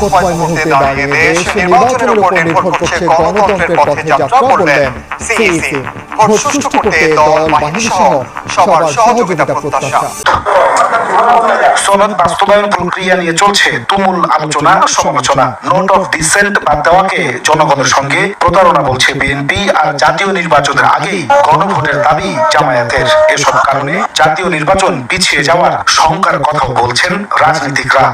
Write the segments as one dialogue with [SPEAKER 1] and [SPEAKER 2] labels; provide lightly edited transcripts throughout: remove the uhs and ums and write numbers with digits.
[SPEAKER 1] মুহূর্তে দাঁড়িয়ে দেশ নির্বাচনের উপর নির্ভর করছে গণতন্ত্রের পথে যাত্রা বললেন সিইসি। ভোট সুষ্ঠু করতে দল বাহিনী সহ সবার সহযোগিতা প্রত্যাশা।
[SPEAKER 2] সনদ বাস্তবায়ন প্রক্রিয়া নিয়ে চলছে তুমুল আলোচনা সমালোচনা। নোট অফ ডিসেন্ট বাদ দেওয়াকে জনগণের সঙ্গে প্রতারণা বলছে বিএনপি, আর জাতীয় নির্বাচনের আগেই গণভোটের দাবি জামায়াতের। এসব কারণে জাতীয় নির্বাচন পিছিয়ে যাওয়ার শঙ্কার কথাও বলছেন রাজনীতিকরা।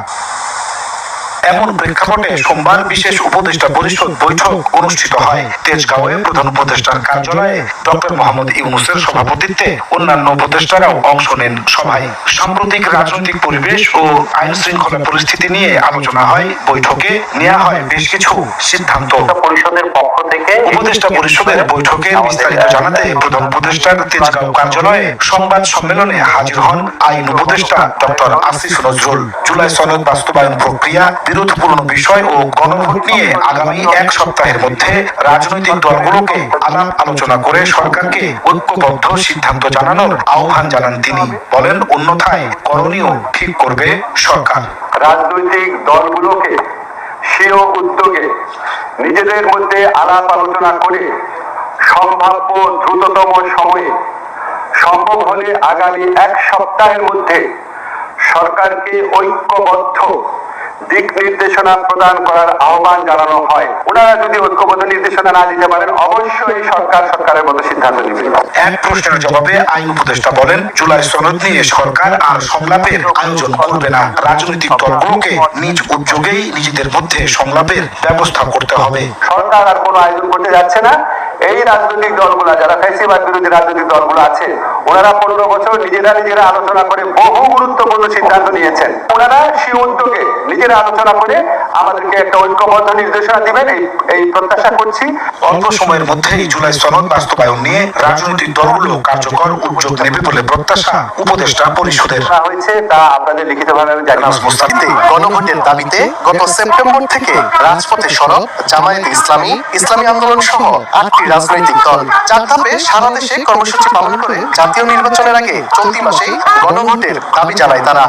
[SPEAKER 2] এমন প্রেক্ষাপটে সোমবার বিশেষ উপদেষ্টা পরিষদ বৈঠক অনুষ্ঠিত হয় তেজগাঁওয়ে। প্রধান উপদেষ্টার কার্যালয়ে ডক্টর মোহাম্মদ ইউনূসের সভাপতিত্বে অন্যান্য উপদেষ্টারাও অংশ নেন সভায়। সাম্প্রতিক রাজনৈতিক পরিবেশ ও আইন শৃঙ্খলা পরিস্থিতি নিয়ে আলোচনা হয় বৈঠকে। নেওয়া হয় বেশ কিছু সিদ্ধান্ত।
[SPEAKER 3] পরিষদের পক্ষ থেকে
[SPEAKER 2] উপদেষ্টা পরিষদের বৈঠকে বিস্তারিত জানাতে প্রধান উপদেষ্টার তেজগাঁও কার্যালয়ে সংবাদ সম্মেলনে হাজির হন আইন উপদেষ্টা ডক্টর আসিফ নজরুল। জুলাই সনদ বাস্তবায়ন প্রক্রিয়া, বিরোধপূর্ণ বিষয় ও গণভোট নিয়ে আগামী এক সপ্তাহের মধ্যে রাজনৈতিক দলগুলোকে আলাপ আলোচনা করে সরকারকে ঐক্যবদ্ধ সিদ্ধান্ত জানানোর আহ্বান জানান তিনি। বলেন, অন্যথায় করণীয় ঠিক করবে সরকার।
[SPEAKER 3] রাজনৈতিক দলগুলোকে স্বীয় উদ্যোগে নিজেদের মধ্যে আলাপ আলোচনা করে সম্ভাব্য দ্রুততম সময়ে, সম্ভব হলে আগামী এক সপ্তাহের মধ্যে সরকারকে ঐক্যবদ্ধ দিক নির্দেশনা প্রদান করার আহ্বান জানানো হয়। ওনারা যদি ঐক্যবদ্ধ নির্দেশনা না দিতে পারেন, অবশ্যই সরকারের মতো সিদ্ধান্ত নেবে।
[SPEAKER 2] এক প্রশ্নের জবাবে আইন উপদেষ্টা বলেন, জুলাই সনদ নিয়ে সরকার আর সংলাপের আয়োজন করবে না। রাজনৈতিক দলগুলোকে নিজ উদ্যোগেই নিজেদের মধ্যে সংলাপের ব্যবস্থা করতে হবে।
[SPEAKER 3] সরকার আর কোনো আয়োজন করতে যাচ্ছে না। এই রাজনৈতিক দলগুলো, যারা ফ্যাসিবাদ বিরোধী রাজনৈতিক দলগুলো আছে, ওনারা 15 বছর নিজেরা আলোচনা করে বহু গুরুত্বপূর্ণ সিদ্ধান্ত নিয়েছেন। ওনারা সেই উদ্যোগে নিজেরা আলোচনা করে আমাদেরকে একটা ঐক্যবদ্ধ নির্দেশনা দিবেন, এই প্রত্যাশা করছি।
[SPEAKER 2] অল্প সময়ের মধ্যেই জুলাই সনদ বাস্তবায়ন নিয়ে রাজনৈতিক দলগুলো কার্যকর উদ্যোগ নেবে বলে প্রত্যাশা উপদেষ্টা পরিষদের।
[SPEAKER 3] হয়েছে তা আপনাদের লিখিতভাবে আমি জানাবো।
[SPEAKER 4] গণভোটের দাবিতে গত সেপ্টেম্বর থেকে রাজপথে সরব জামায়াতে ইসলামী, ইসলামী আন্দোলন সহ 8টি রাজনৈতিক দল। 4 ধাপে সারা দেশে কর্মসূচি পালন করে জাতীয় নির্বাচনের আগে চলতি মাসেই গণভোটের দাবি জানায় তারা।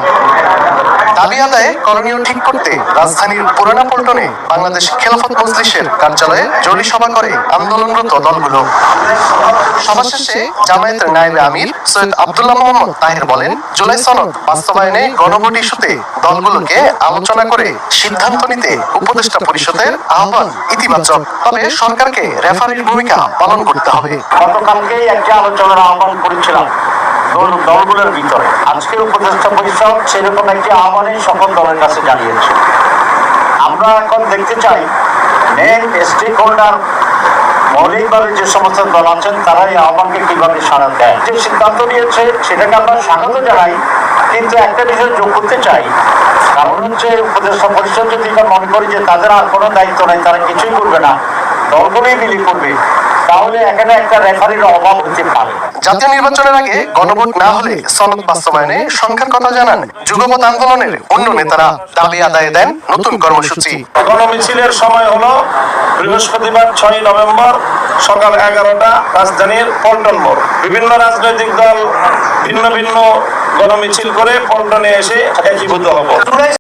[SPEAKER 4] দাবি আদায়ে করণীয় ঠিক করতে রাজধানীর পুরানা পল্টনে বাংলাদেশ খেলাফত মজলিসের কার্যালয়ে জরুরি সভা করে আন্দোলনরত দলগুলো। সভা শেষে জামায়াতের নায়েবে আমির সৈয়দ আব্দুল্লাহ মোহাম্মদ তাহের বলেন, জুলাই সনদ বাস্তবায়নে গণভোট ইস্যুতে দলগুলোকে আলোচনা করে সিদ্ধান্ত নিতে উপদেষ্টা পরিষদের আহ্বান ইতিবাচক। তবে সরকারকে রেফারির ভূমিকা পালন করতে হবে।
[SPEAKER 3] গতকালকেই একটা আলোচনার আহ্বান করেছিলাম দলগুলোর ভিতরে। আজকের উপদেষ্টা পরিষদ সেরকম একটি আহ্বানই সকল দলের কাছে জানিয়েছে। আমরা এখন দেখতে চাই মেন স্টেক হোল্ডার, মৌলিকভাবে যে সমস্ত দল আছেন, তারা এই আহ্বানকে কিভাবে সাড়া দেয়। যে সিদ্ধান্ত নিয়েছে সেটাকে আমরা স্বাগত জানাই, কিন্তু একটা বিষয় যোগ করতে চাই। কারণ হচ্ছে উপদেষ্টা পরিষদ যদি মনে করি যে তাদের আর কোনো দায়িত্ব নেই, তারা কিছুই করবে না, দলগুলোই মিলিয়ে করবে, তাহলে এখানে একটা রেফারির অভাব হতে পারে।
[SPEAKER 4] জাতীয় নির্বাচনের আগে গণভোট না হলে সনদ বাস্তবায়নে সংখ্যার কথা জানান যুগপৎ আন্দোলনের অন্য নেতারা। দাবি আদায়ে দেন নতুন কর্মসূচি।
[SPEAKER 5] গণমিছিলের সময় হলো বৃহস্পতিবার 6 নভেম্বর সকাল 11টা রাজধানীর পল্টন মোড়। বিভিন্ন রাজনৈতিক দল ভিন্ন ভিন্ন গণমিছিল করে পল্টনে এসে একীভূত হব।